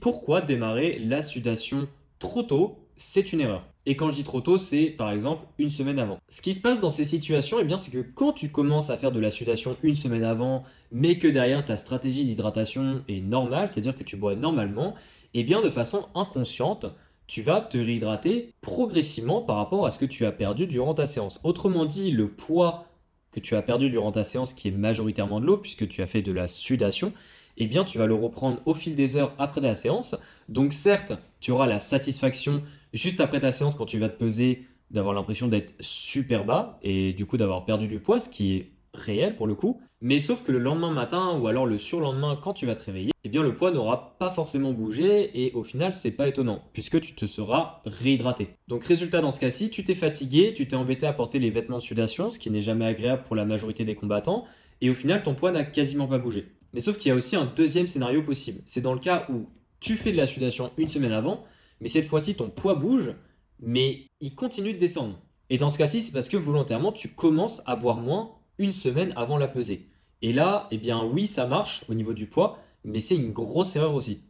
pourquoi démarrer la sudation trop tôt, c'est une erreur. Et quand je dis trop tôt, c'est par exemple une semaine avant. Ce qui se passe dans ces situations, eh bien, c'est que quand tu commences à faire de la sudation une semaine avant, mais que derrière ta stratégie d'hydratation est normale, c'est-à-dire que tu bois normalement, eh bien, de façon inconsciente, tu vas te réhydrater progressivement par rapport à ce que tu as perdu durant ta séance. Autrement dit, le poids que tu as perdu durant ta séance, qui est majoritairement de l'eau, puisque tu as fait de la sudation, eh bien, tu vas le reprendre au fil des heures après ta séance. Donc, certes, tu auras la satisfaction juste après ta séance quand tu vas te peser d'avoir l'impression d'être super bas et du coup d'avoir perdu du poids, ce qui est réel pour le coup. Mais sauf que le lendemain matin ou alors le surlendemain quand tu vas te réveiller, eh bien le poids n'aura pas forcément bougé et au final c'est pas étonnant puisque tu te seras réhydraté. Donc résultat dans ce cas-ci, tu t'es fatigué, tu t'es embêté à porter les vêtements de sudation, ce qui n'est jamais agréable pour la majorité des combattants et au final ton poids n'a quasiment pas bougé. Mais sauf qu'il y a aussi un deuxième scénario possible. C'est dans le cas où tu fais de la sudation une semaine avant, mais cette fois-ci ton poids bouge, mais il continue de descendre. Et dans ce cas-ci, c'est parce que volontairement tu commences à boire moins une semaine avant la pesée. Et là, eh bien oui, ça marche au niveau du poids, mais c'est une grosse erreur aussi.